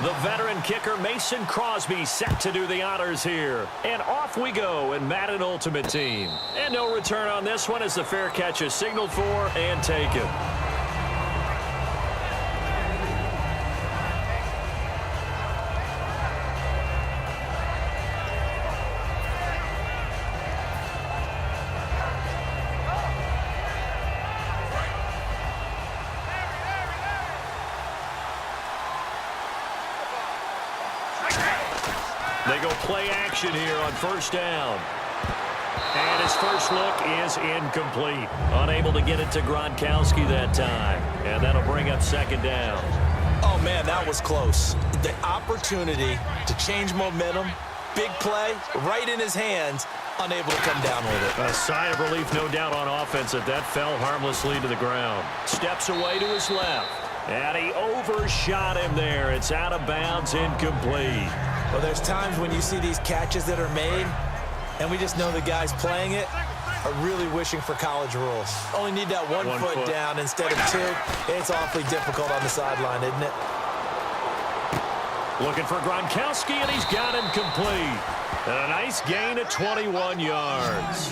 The veteran kicker Mason Crosby set to do the honors here. And off we go in Madden Ultimate Team. And no return on this one as the fair catch is signaled for and taken. They go play action here on first down. And his first look is incomplete. Unable to get it to Gronkowski that time. And that'll bring up second down. Oh, man, that was close. The opportunity to change momentum, big play, right in his hands, unable to come down with it. A sigh of relief, no doubt, on offense that fell harmlessly to the ground. Steps away to his left. And he overshot him there. It's out of bounds, incomplete. Well, there's times when you see these catches that are made, and we just know the guys playing it are really wishing for college rules. Only need that one foot down instead of two. It's awfully difficult on the sideline, isn't it? Looking for Gronkowski, and he's got him complete. And a nice gain of 21 yards.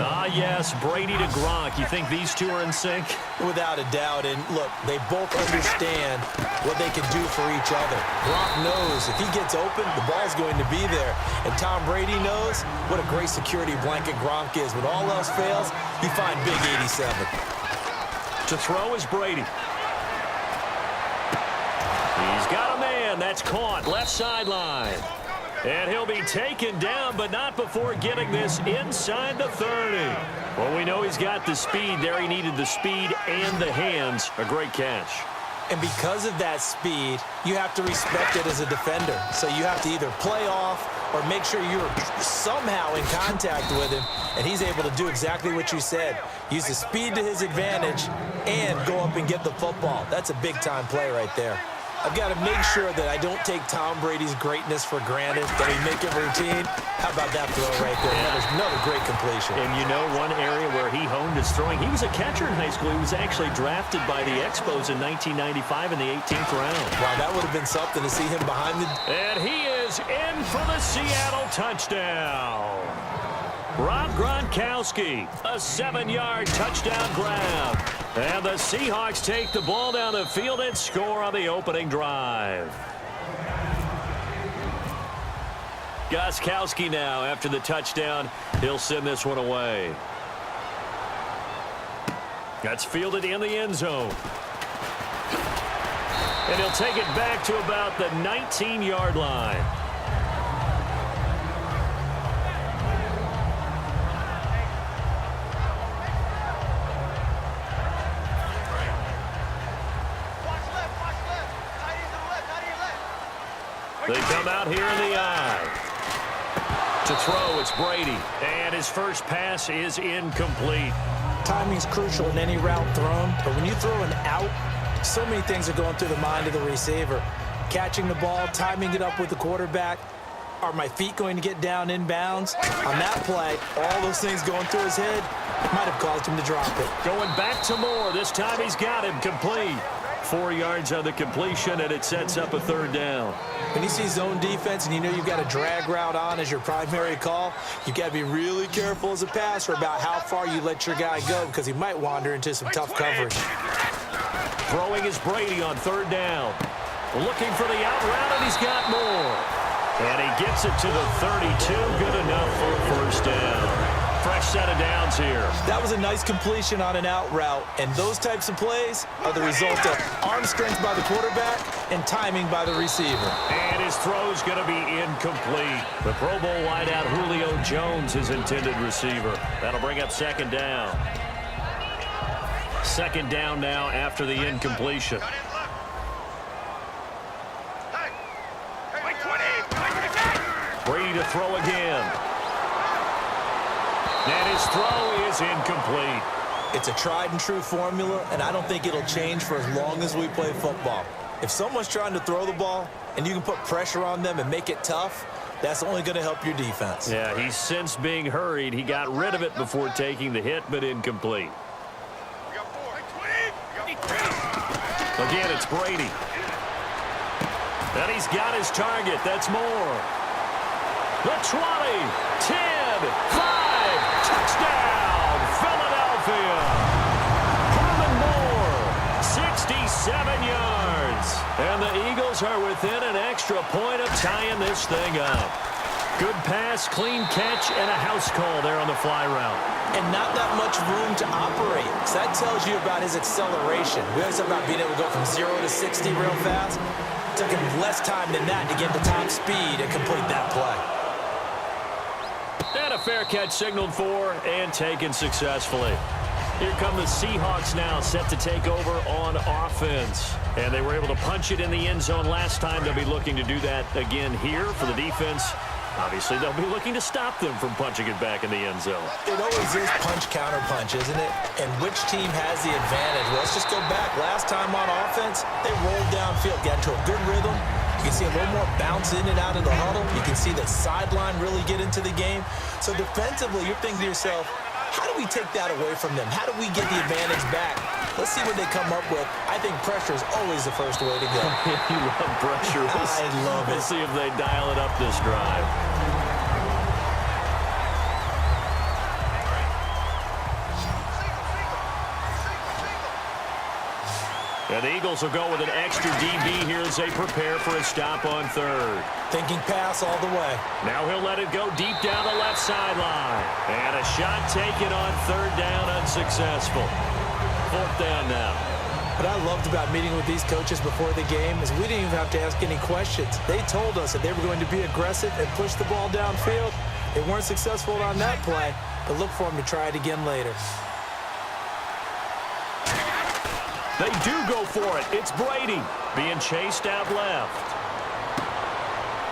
Ah, yes, Brady to Gronk. You think these two are in sync? Without a doubt. And, look, they both understand what they can do for each other. Gronk knows if he gets open, the ball's going to be there. And Tom Brady knows what a great security blanket Gronk is. When all else fails, you find Big 87. To throw is Brady. He's got a man. That's caught. Left sideline. And he'll be taken down, but not before getting this inside the 30. Well, we know he's got the speed there. He needed the speed and the hands. A great catch. And because of that speed, you have to respect it as a defender. So you have to either play off or make sure you're somehow in contact with him, and he's able to do exactly what you said. Use the speed to his advantage and go up and get the football. That's a big-time play right there. I've got to make sure that I don't take Tom Brady's greatness for granted, that we make it routine. How about that throw right there? Yeah. Another great completion. And you know one area where he honed his throwing, he was a catcher in high school. He was actually drafted by the Expos in 1995 in the 18th round. Wow, that would have been something to see him behind the... And he is in for the Seattle touchdown. Rob Gronkowski, a 7-yard touchdown grab. And the Seahawks take the ball down the field and score on the opening drive. Gronkowski now, after the touchdown, he'll send this one away. That's fielded in the end zone. And he'll take it back to about the 19-yard line. They come out here in the eye. To throw, it's Brady. And his first pass is incomplete. Timing's crucial in any route thrown, but when you throw an out, so many things are going through the mind of the receiver. Catching the ball, timing it up with the quarterback. Are my feet going to get down in bounds? On that play, all those things going through his head might have caused him to drop it. Going back to Moore. This time he's got him complete. 4 yards on the completion, and it sets up a third down. When you see zone defense and you know you've got a drag route on as your primary call, you've got to be really careful as a passer about how far you let your guy go because he might wander into some tough coverage. Throwing is Brady on third down. Looking for the out route, and he's got more. And he gets it to the 32. Good enough for a first down. Fresh set of downs here. That was a nice completion on an out route, and those types of plays are the result of arm strength by the quarterback and timing by the receiver. And his throw's going to be incomplete. The Pro Bowl wideout Julio Jones, his intended receiver. That'll bring up second down. Second down now after the incompletion. Brady to throw again. And his throw is incomplete. It's a tried-and-true formula, and I don't think it'll change for as long as we play football. If someone's trying to throw the ball and you can put pressure on them and make it tough, that's only going to help your defense. Yeah, he's since being hurried. He got rid of it before taking the hit, but incomplete. Again, it's Brady. And he's got his target. That's Moore. The 20, 10, 5, touchdown, Philadelphia. Herman Moore, 67 yards. And the Eagles are within an extra point of tying this thing up. Good pass, clean catch, and a house call there on the fly route. And not that much room to operate. So that tells you about his acceleration. We always talk about being able to go from 0 to 60 real fast. It took him less time than that to get to top speed and complete that play. And a fair catch signaled for and taken successfully. Here come the Seahawks now, set to take over on offense. And they were able to punch it in the end zone last time. They'll be looking to do that again here for the defense. Obviously, they'll be looking to stop them from punching it back in the end zone. It always is punch-counter-punch, isn't it? And which team has the advantage? Well, let's just go back. Last time on offense, they rolled downfield, got into a good rhythm. You can see a little more bounce in and out of the huddle. You can see the sideline really get into the game. So defensively, you're thinking to yourself, how do we take that away from them? How do we get the advantage back? Let's see what they come up with. I think pressure is always the first way to go. You love pressure. I love it. We'll see if they dial it up this drive. And the Eagles will go with an extra DB here as they prepare for a stop on third. Thinking pass all the way. Now he'll let it go deep down the left sideline. And a shot taken on third down, unsuccessful. Fourth down now. What I loved about meeting with these coaches before the game is we didn't even have to ask any questions. They told us that they were going to be aggressive and push the ball downfield. They weren't successful on that play, but look for them to try it again later. They do go for it. It's Brady being chased out left.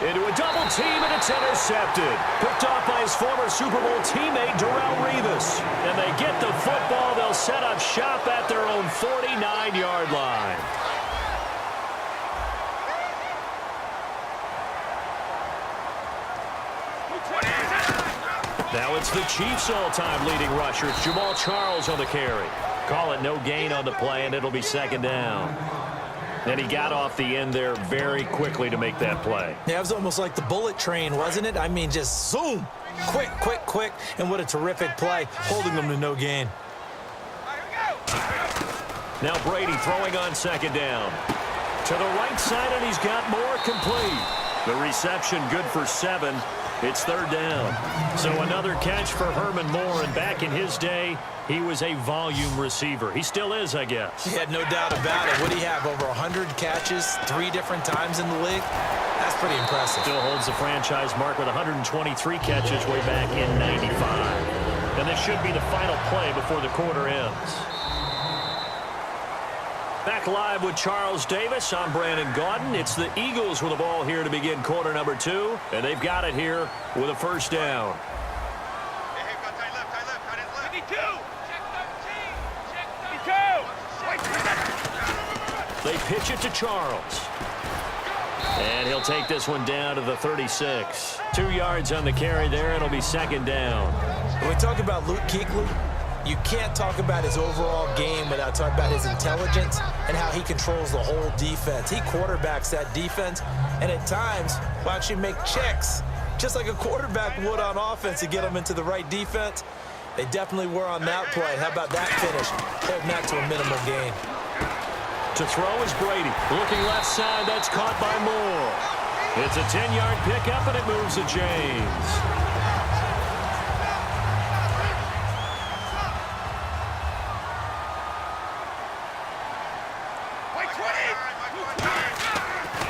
Into a double team, and it's intercepted. Picked off by his former Super Bowl teammate, Darrelle Revis. And they get the football. They'll set up shop at their own 49-yard line. Now it's the Chiefs' all-time leading rusher. It's Jamal Charles on the carry. Call it no gain on the play, and it'll be second down. And he got off the end there very quickly to make that play. Yeah, it was almost like the bullet train, wasn't it? I mean, just zoom. Quick, quick, quick. And what a terrific play, holding them to no gain. Now Brady throwing on second down. To the right side, and he's got more complete. The reception good for 7. It's third down. So another catch for Herman Moore, and back in his day, he was a volume receiver. He still is, I guess. He had no doubt about it. What do you have, over 100 catches 3 different times in the league? That's pretty impressive. Still holds the franchise mark with 123 catches way back in 95. And this should be the final play before the quarter ends. Back live with Charles Davis. I'm Brandon Gaudin. It's the Eagles with the ball here to begin quarter number 2. And they've got it here with a first down. They pitch it to Charles. And he'll take this one down to the 36. 2 yards on the carry there. It'll be second down. When we talk about Luke Kuechly, you can't talk about his overall game without talking about his intelligence and how he controls the whole defense. He quarterbacks that defense, and at times will actually make checks, just like a quarterback would on offense to get them into the right defense. They definitely were on that play. How about that finish? Holding that to a minimal gain. To throw is Brady. Looking left side, that's caught by Moore. It's a 10-yard pickup, and it moves the chains.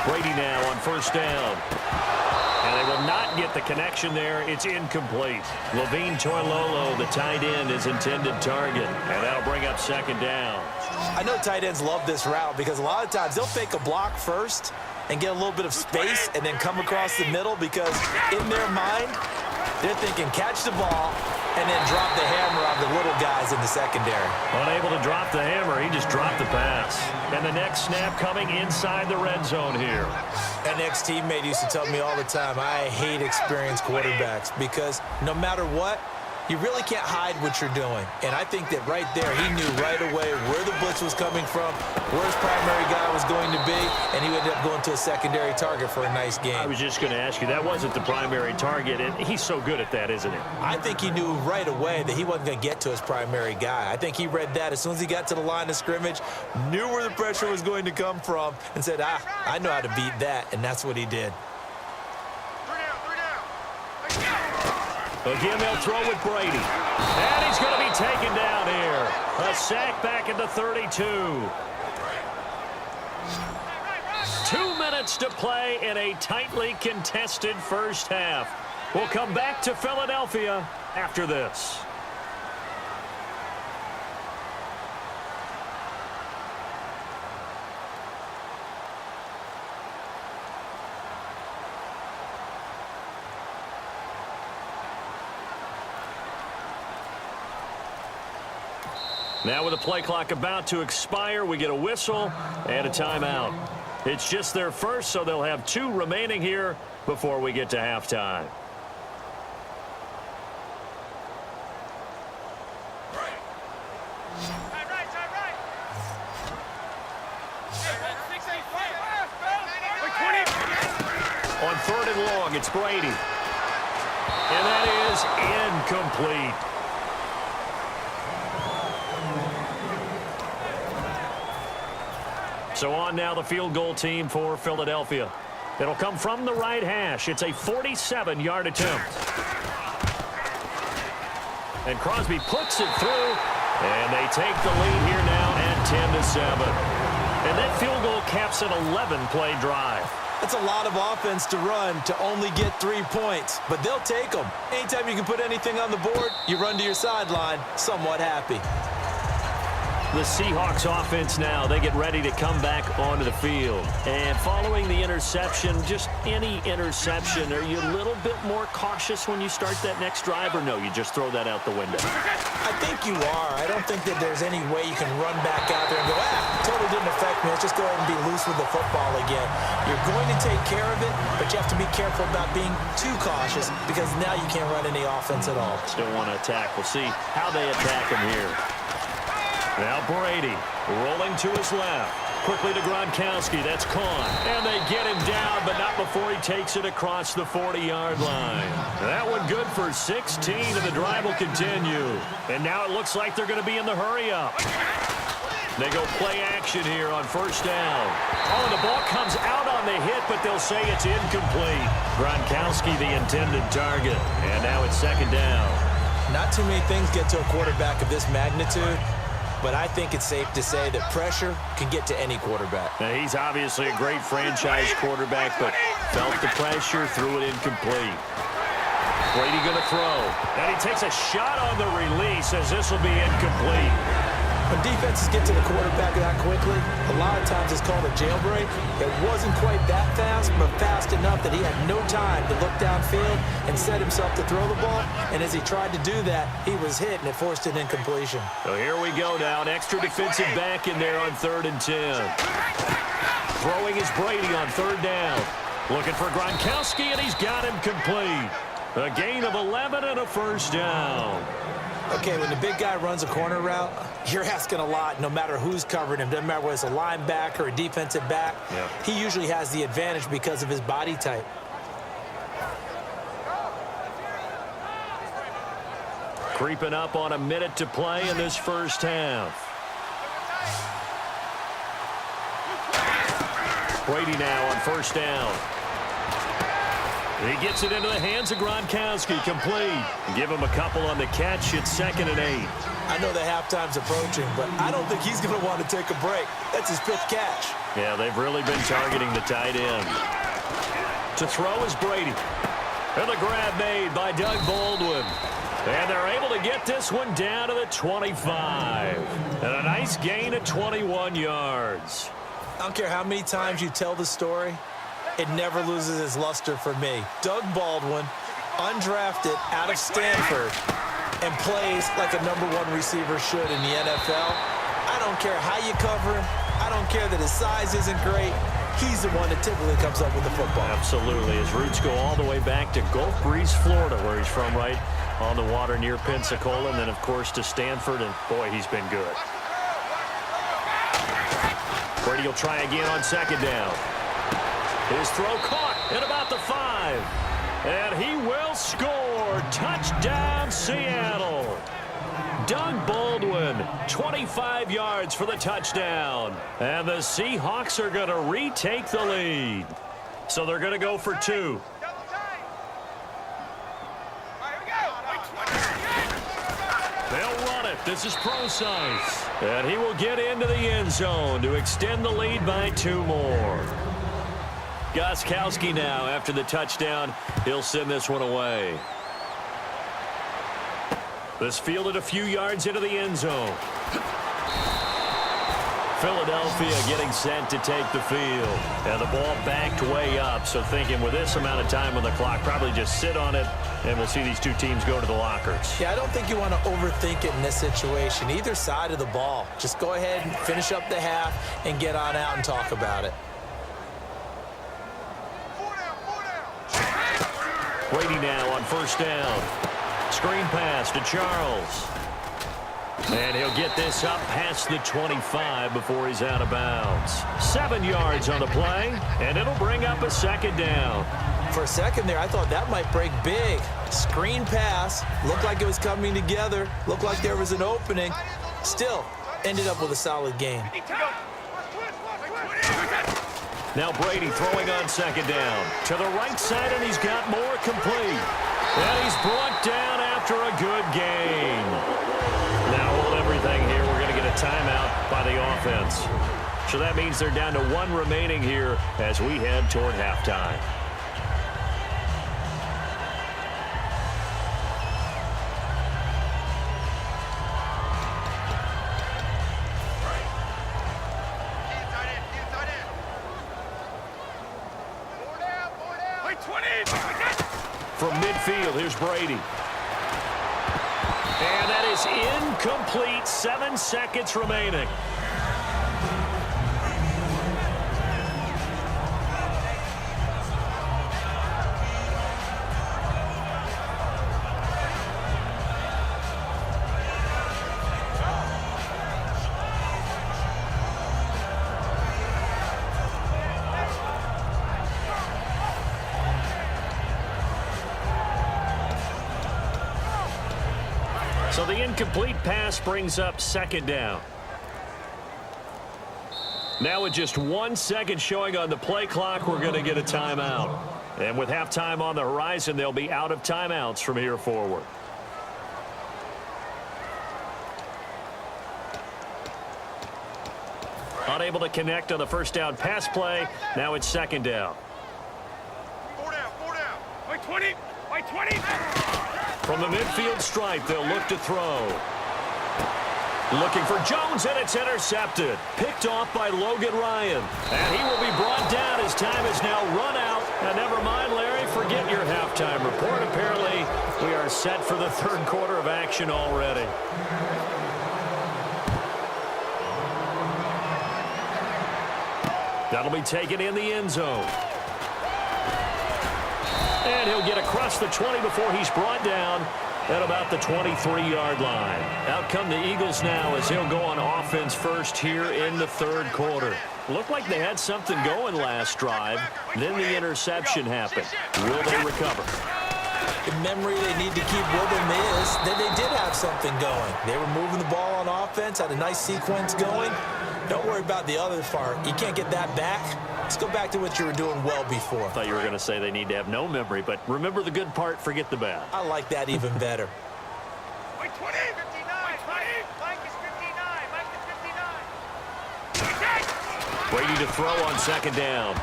Brady now on first down. And they will not get the connection there. It's incomplete. Levine Toilolo, the tight end, is intended target. And that'll bring up second down. I know tight ends love this route because a lot of times they'll fake a block first and get a little bit of space and then come across the middle because in their mind, they're thinking catch the ball and then drop the hammer on the little guys in the secondary. Unable to drop the hammer, he just dropped the pass. And the next snap coming inside the red zone here. An ex-teammate used to tell me all the time, I hate experienced quarterbacks because no matter what, You really can't hide what you're doing. And I think that right there, he knew right away where the blitz was coming from, where his primary guy was going to be, and he ended up going to a secondary target for a nice game. I was just going to ask you, that wasn't the primary target, and he's so good at that, isn't he? I think he knew right away that he wasn't going to get to his primary guy. I think he read that as soon as he got to the line of scrimmage, knew where the pressure was going to come from, and said, I know how to beat that, and that's what he did. Again, they'll throw with Brady. And he's going to be taken down here. A sack back at the 32. 2 minutes to play in a tightly contested first half. We'll come back to Philadelphia after this. Now with the play clock about to expire, we get a whistle and a timeout. It's just their first, so they'll have 2 remaining here before we get to halftime. On 3rd and long, it's Brady. And that is incomplete. So on now the field goal team for Philadelphia. It'll come from the right hash. It's a 47-yard attempt. And Crosby puts it through, and they take the lead here now at 10-7. And that field goal caps an 11-play drive. That's a lot of offense to run to only get 3 points, but they'll take them. Anytime you can put anything on the board, you run to your sideline somewhat happy. The Seahawks offense now, they get ready to come back onto the field. And following the interception, just any interception, are you a little bit more cautious when you start that next drive, or no, you just throw that out the window? I think you are. I don't think that there's any way you can run back out there and go, totally didn't affect me. Let's just go ahead and be loose with the football again. You're going to take care of it, but you have to be careful about being too cautious because now you can't run any offense at all. Still want to attack. We'll see how they attack him here. Now Brady rolling to his left. Quickly to Gronkowski. That's Kahn. And they get him down, but not before he takes it across the 40-yard line. That one good for 16, and the drive will continue. And now it looks like they're going to be in the hurry-up. They go play action here on 1st down. Oh, and the ball comes out on the hit, but they'll say it's incomplete. Gronkowski, the intended target. And now it's 2nd down. Not too many things get to a quarterback of this magnitude, but I think it's safe to say that pressure can get to any quarterback. Now, he's obviously a great franchise quarterback, but felt the pressure, threw it incomplete. Brady going to throw. And he takes a shot on the release as this will be incomplete. When defenses get to the quarterback that quickly, a lot of times it's called a jailbreak. It wasn't quite that fast, but fast enough that he had no time to look downfield and set himself to throw the ball. And as he tried to do that, he was hit, and it forced an incompletion. So here we go now. An extra defensive back in there on 3rd and 10. Throwing is Brady on 3rd down. Looking for Gronkowski, and he's got him complete. A gain of 11 and a 1st down. Okay, when the big guy runs a corner route, you're asking a lot no matter who's covering him. Doesn't matter whether it's a linebacker or a defensive back. Yeah. He usually has the advantage because of his body type. Creeping up on a minute to play in this first half. Brady now on 1st down. He gets it into the hands of Gronkowski, complete. Give him a couple on the catch. It's 2nd and 8. I know the halftime's approaching, but I don't think he's going to want to take a break. That's his 5th catch. Yeah, they've really been targeting the tight end. To throw is Brady. And the grab made by Doug Baldwin. And they're able to get this one down to the 25. And a nice gain of 21 yards. I don't care how many times you tell the story, it never loses its luster for me. Doug Baldwin, undrafted out of Stanford, and plays like a #1 receiver should in the NFL. I don't care how you cover him. I don't care that his size isn't great. He's the one that typically comes up with the football. Absolutely. His roots go all the way back to Gulf Breeze, Florida, where he's from, right? on the water near Pensacola, and then, of course, to Stanford, and, boy, he's been good. Brady will try again on second down. His throw caught at about the 5. And he will score. Touchdown, Seattle. Doug Baldwin, 25 yards for the touchdown. And the Seahawks are going to retake the lead. So they're going to go for 2. They'll run it. This is Procise. And he will get into the end zone to extend the lead by 2 more. Gostkowski now, after the touchdown, he'll send this one away. This fielded a few yards into the end zone. Philadelphia getting set to take the field. And the ball backed way up, so thinking with this amount of time on the clock, probably just sit on it, and we'll see these two teams go to the lockers. Yeah, I don't think you want to overthink it in this situation. Either side of the ball. Just go ahead and finish up the half and get on out and talk about it. Brady now on first down. Screen pass to Charles. And he'll get this up past the 25 before he's out of bounds. 7 yards on the play, and it'll bring up a second down. For a second there, I thought that might break big. Screen pass. Looked like it was coming together. Looked like there was an opening. Still, ended up with a solid game. Now Brady throwing on second down. To the right side, and he's got more complete. And he's brought down after a good game. Now hold everything here. We're going to get a timeout by the offense. So that means they're down to 1 remaining here as we head toward halftime. From midfield, here's Brady. And that is incomplete. 7 seconds remaining. So the incomplete pass brings up second down. Now with just 1 second showing on the play clock, we're going to get a timeout. And with halftime on the horizon, they'll be out of timeouts from here forward. Unable to connect on the first down pass play. Now it's second down. 4 down. By 20. By 20. From the midfield stripe, they'll look to throw. Looking for Jones, and it's intercepted. Picked off by Logan Ryan. And he will be brought down as time is now run out. And never mind, Larry, forget your halftime report. Apparently, we are set for the third quarter of action already. That'll be taken in the end zone. And he'll get across the 20 before he's brought down at about the 23-yard line. Out come the Eagles now as he'll go on offense first here in the third quarter. Looked like they had something going last drive. Then the interception happened. Will they recover? The memory they need to keep with them is that they did have something going. They were moving the ball on offense, had a nice sequence going. Don't worry about the other part. You can't get that back. Let's go back to what you were doing well before. I thought you were going to say they need to have no memory, but remember the good part, forget the bad. I like that even better. Wait, 20. 59. Mike is 59. Brady to throw on second down.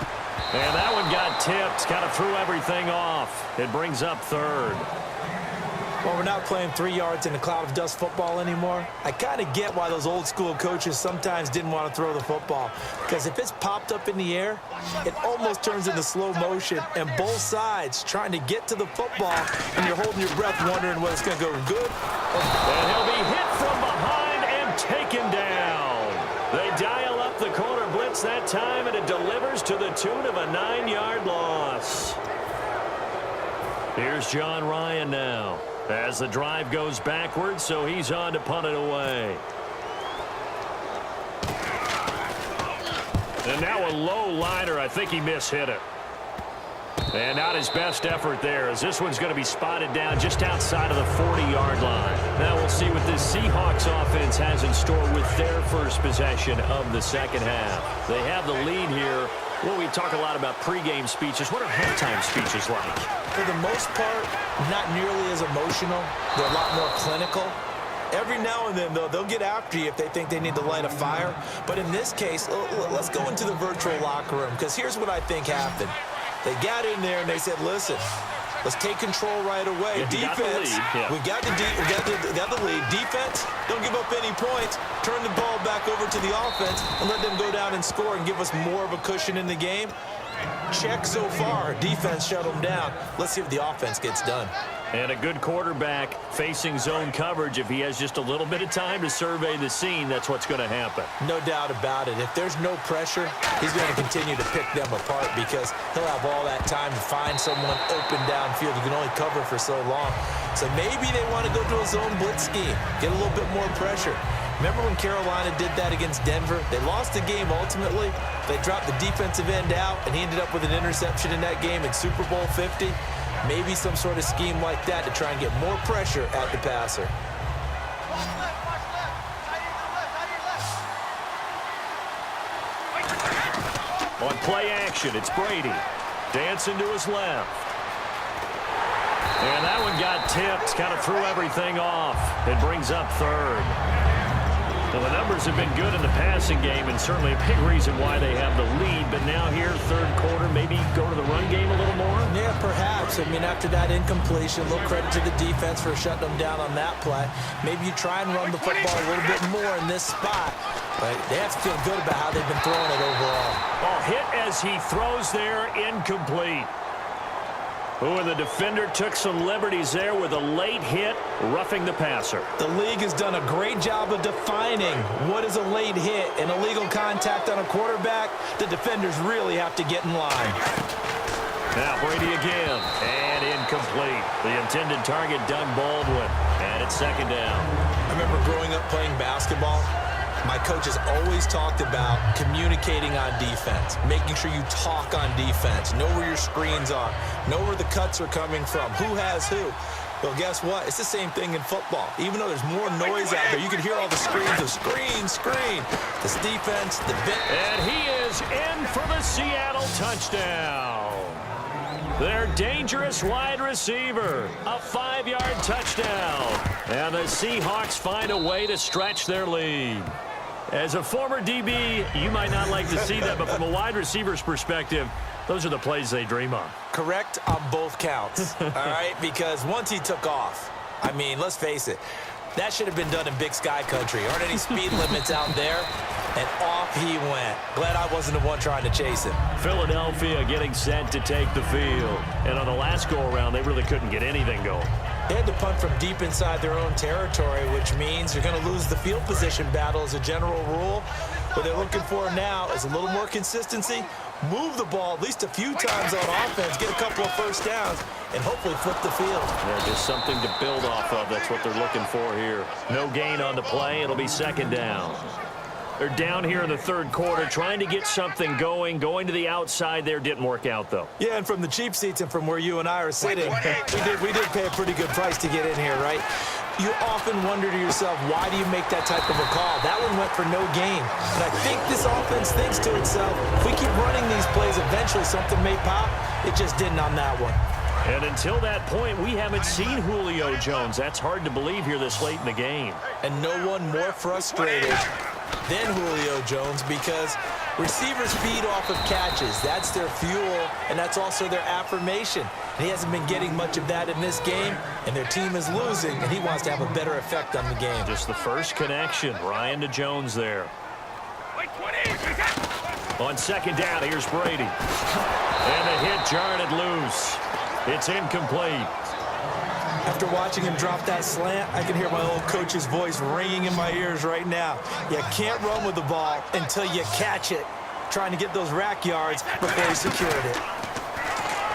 And that one got tipped. Kind of threw everything off. It brings up third. Well, we're not playing 3 yards in a cloud of dust football anymore. I kind of get why those old school coaches sometimes didn't want to throw the football. Because if it's popped up in the air, it almost turns into slow motion. And both sides trying to get to the football, and you're holding your breath wondering whether it's going to go good. And he'll be hit from behind and taken down. They dial up the corner blitz that time, and it delivers to the tune of a 9-yard loss. Here's John Ryan now. As the drive goes backwards, so he's on to punt it away. And now a low liner. I think he mishit it. And not his best effort there, as this one's going to be spotted down just outside of the 40-yard line. Now we'll see what this Seahawks offense has in store with their first possession of the second half. They have the lead here. Well, we talk a lot about pregame speeches. What are halftime speeches like? For the most part, not nearly as emotional. They're a lot more clinical. Every now and then, though, they'll get after you if they think they need to light a fire. But in this case, let's go into the virtual locker room, because here's what I think happened. They got in there and they said, listen, let's take control right away. Defense, we got the lead. Defense, don't give up any points. Turn the ball back over to the offense and let them go down and score and give us more of a cushion in the game. Check so far. Defense shut them down. Let's see if the offense gets done. And a good quarterback facing zone coverage. If he has just a little bit of time to survey the scene, that's what's going to happen. No doubt about it. If there's no pressure, he's going to continue to pick them apart because he'll have all that time to find someone open downfield. You can only cover for so long. So maybe they want to go to a zone blitz scheme, get a little bit more pressure. Remember when Carolina did that against Denver? They lost the game ultimately. They dropped the defensive end out, and he ended up with an interception in that game in Super Bowl 50. Maybe some sort of scheme like that to try and get more pressure at the passer. On play action, it's Brady. Dancing to his left. And that one got tipped, kind of threw everything off. It brings up third. Well, the numbers have been good in the passing game, and certainly a big reason why they have the lead. But now here, third quarter, maybe go to the run game a little more? Yeah, perhaps. I mean, after that incompletion, a little credit to the defense for shutting them down on that play. Maybe you try and run the football a little bit more in this spot. But they have to feel good about how they've been throwing it overall. Oh, hit as he throws there, incomplete. Ooh, and the defender took some liberties there with a late hit, roughing the passer. The league has done a great job of defining what is a late hit and illegal contact on a quarterback. The defenders really have to get in line. Now Brady again, and incomplete. The intended target, Doug Baldwin, and it's second down. I remember growing up playing basketball. My coaches always talked about communicating on defense, making sure you talk on defense, know where your screens are, know where the cuts are coming from, who has who. Well, guess what? It's the same thing in football. Even though there's more noise out there, you can hear all the screens of screen. This defense, the bit. And he is in for the Seattle touchdown. Their dangerous wide receiver, a 5-yard touchdown. And the Seahawks find a way to stretch their lead. As a former DB, you might not like to see that, but from a wide receiver's perspective, those are the plays they dream of. Correct on both counts, all right? Because once he took off, I mean, let's face it, that should have been done in Big Sky country. Aren't any speed limits out there? And off he went. Glad I wasn't the one trying to chase him. Philadelphia getting set to take the field. And on the last go-around, they really couldn't get anything going. They had to punt from deep inside their own territory, which means you're going to lose the field position battle as a general rule. What they're looking for now is a little more consistency, move the ball at least a few times on offense, get a couple of first downs, and hopefully flip the field. Yeah, just something to build off of. That's what they're looking for here. No gain on the play. It'll be second down. They're down here in the third quarter, trying to get something going. Going to the outside there didn't work out, though. Yeah, and from the cheap seats and from where you and I are sitting, we did pay a pretty good price to get in here, right? You often wonder to yourself, why do you make that type of a call? That one went for no gain. And I think this offense thinks to itself, if we keep running these plays, eventually something may pop. It just didn't on that one. And until that point, we haven't seen Julio Jones. That's hard to believe here this late in the game. And no one more frustrated than Julio Jones, because receivers feed off of catches. That's their fuel, and that's also their affirmation. And he hasn't been getting much of that in this game, and their team is losing, and he wants to have a better effect on the game. Just the first connection, Ryan to Jones there. On second down, here's Brady. And the hit jarred it loose. It's incomplete. After watching him drop that slant, I can hear my old coach's voice ringing in my ears right now. You can't run with the ball until you catch it. Trying to get those rack yards before he secured it.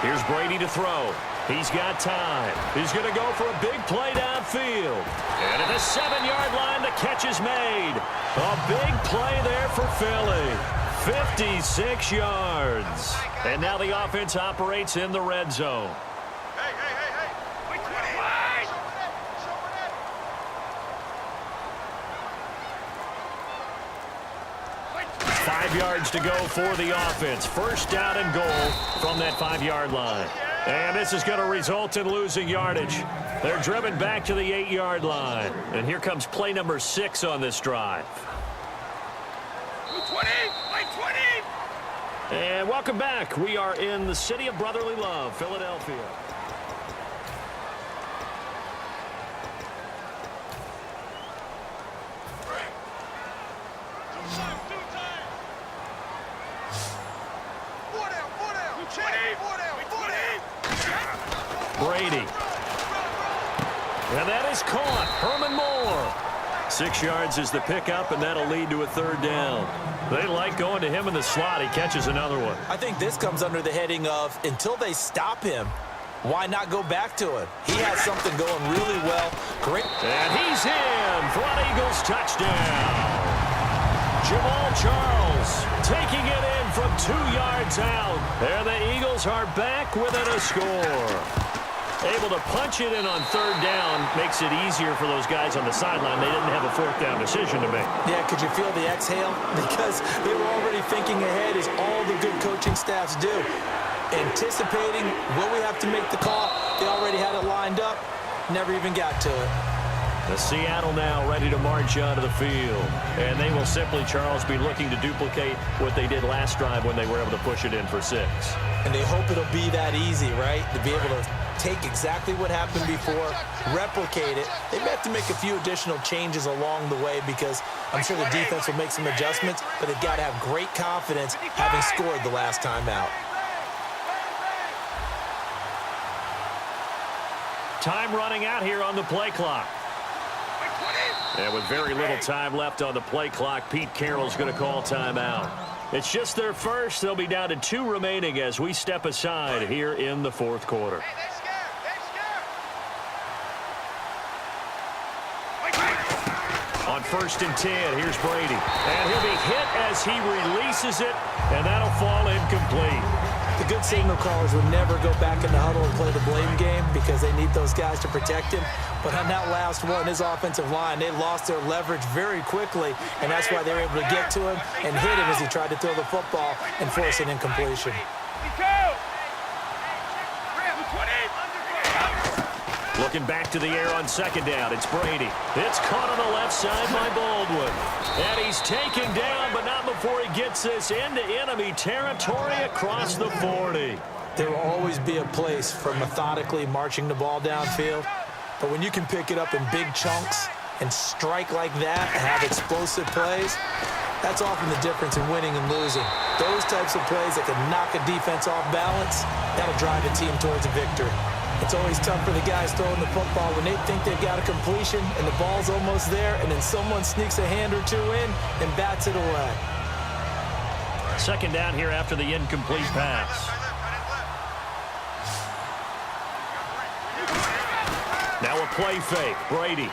Here's Brady to throw. He's got time. He's going to go for a big play downfield. And at the 7-yard line, the catch is made. A big play there for Philly. 56 yards. And now the offense operates in the red zone. Hey, hey, hey, hey. Wait, 25. 5 yards to go for the offense. First down and goal from that 5-yard line. And this is going to result in losing yardage. They're driven back to the 8-yard line. And here comes play number 6 on this drive. 20. And welcome back. We are in the city of brotherly love, Philadelphia. Brady. And that is caught. Herman Moore. 6 yards is the pickup, and that'll lead to a 3rd down. They like going to him in the slot. He catches another one. I think this comes under the heading of until they stop him, why not go back to it? He has something going really well. Great. And he's in for an Eagles touchdown. Jamal Charles taking it in from 2 yards out. And the Eagles are back within a score. Able to punch it in on 3rd down makes it easier for those guys on the sideline. They didn't have a 4th down decision to make. Yeah, could you feel the exhale? Because they were already thinking ahead, as all the good coaching staffs do. Anticipating, will we have to make the call? They already had it lined up. Never even got to it. The Seattle now ready to march onto the field. And they will simply, Charles, be looking to duplicate what they did last drive when they were able to push it in for 6. And they hope it'll be that easy, right? To be able to take exactly what happened before, replicate it. They may have to make a few additional changes along the way because I'm sure the defense will make some adjustments, but they've got to have great confidence having scored the last time out. Time running out here on the play clock. And with very little time left on the play clock, Pete Carroll's going to call timeout. It's just their first. They'll be down to 2 remaining as we step aside here in the 4th quarter. On 1st and 10, here's Brady. And he'll be hit as he releases it, and that'll fall incomplete. The good signal callers would never go back in the huddle and play the blame game because they need those guys to protect him. But on that last one, his offensive line, they lost their leverage very quickly, and that's why they were able to get to him and hit him as he tried to throw the football and force an incompletion. Looking back to the air on 2nd down, it's Brady. It's caught on the left side by Baldwin. And he's taken down, but not before he gets this into enemy territory across the 40. There will always be a place for methodically marching the ball downfield. But when you can pick it up in big chunks and strike like that and have explosive plays, that's often the difference in winning and losing. Those types of plays that can knock a defense off balance, that'll drive a team towards a victory. It's always tough for the guys throwing the football when they think they've got a completion and the ball's almost there, and then someone sneaks a hand or 2 in and bats it away. 2nd down here after the incomplete pass. Now a play fake. Brady.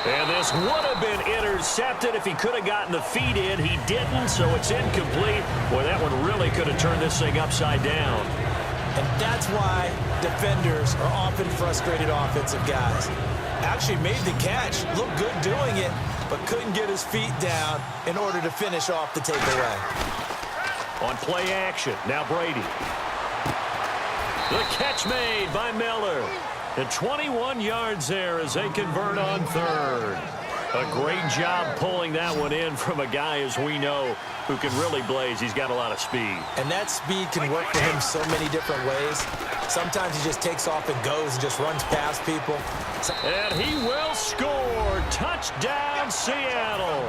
And this would have been intercepted if he could have gotten the feet in. He didn't, so it's incomplete. Boy, that one really could have turned this thing upside down. And that's why defenders are often frustrated offensive guys. Actually made the catch, looked good doing it, but couldn't get his feet down in order to finish off the takeaway. On play action, now Brady. The catch made by Miller. And 21 yards there as they convert on 3rd. A great job pulling that one in from a guy, as we know, who can really blaze. He's got a lot of speed. And that speed can work for him so many different ways. Sometimes he just takes off and goes and just runs past people. And he will score. Touchdown, Seattle.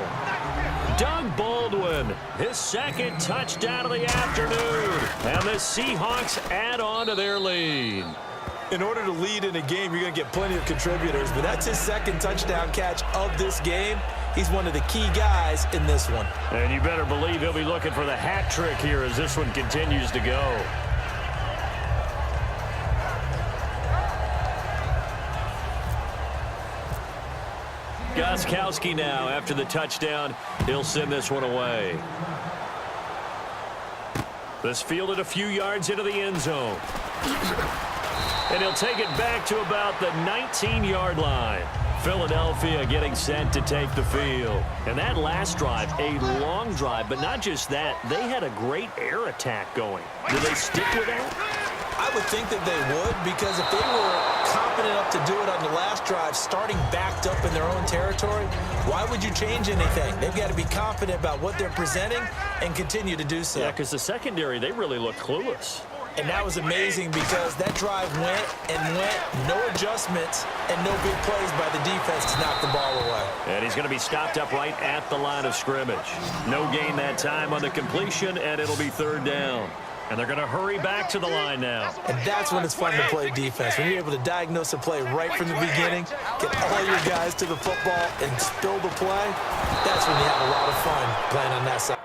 Doug Baldwin, his 2nd touchdown of the afternoon. And the Seahawks add on to their lead. In order to lead in a game, you're going to get plenty of contributors, but that's his 2nd touchdown catch of this game. He's one of the key guys in this one. And you better believe he'll be looking for the hat trick here as this one continues to go. Gostkowski now after the touchdown. He'll send this one away. This fielded a few yards into the end zone. And he'll take it back to about the 19-yard line. Philadelphia getting set to take the field. And that last drive, a long drive, but not just that. They had a great air attack going. Do they stick with that? I would think that they would, because if they were confident enough to do it on the last drive, starting backed up in their own territory, why would you change anything? They've got to be confident about what they're presenting and continue to do so. Yeah, because the secondary, they really look clueless. And that was amazing because that drive went and went, no adjustments and no big plays by the defense to knock the ball away. And he's going to be stopped up right at the line of scrimmage. No gain that time on the completion, and it'll be third down. And they're going to hurry back to the line now. And that's when it's fun to play defense. When you're able to diagnose a play right from the beginning, get all your guys to the football and spill the play, that's when you have a lot of fun playing on that side.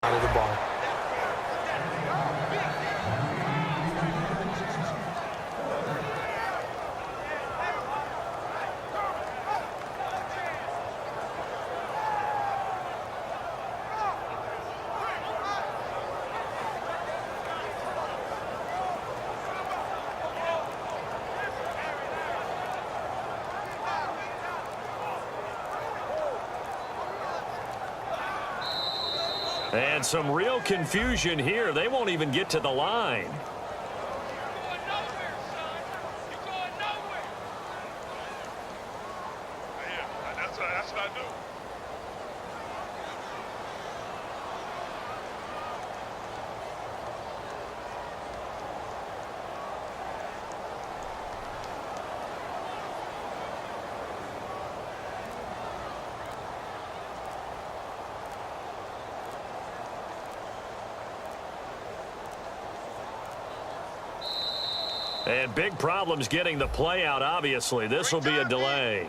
Of the ball. And some real confusion here. They won't even get to the line. That's what I do. And big problems getting the play out, obviously. This will be a delay.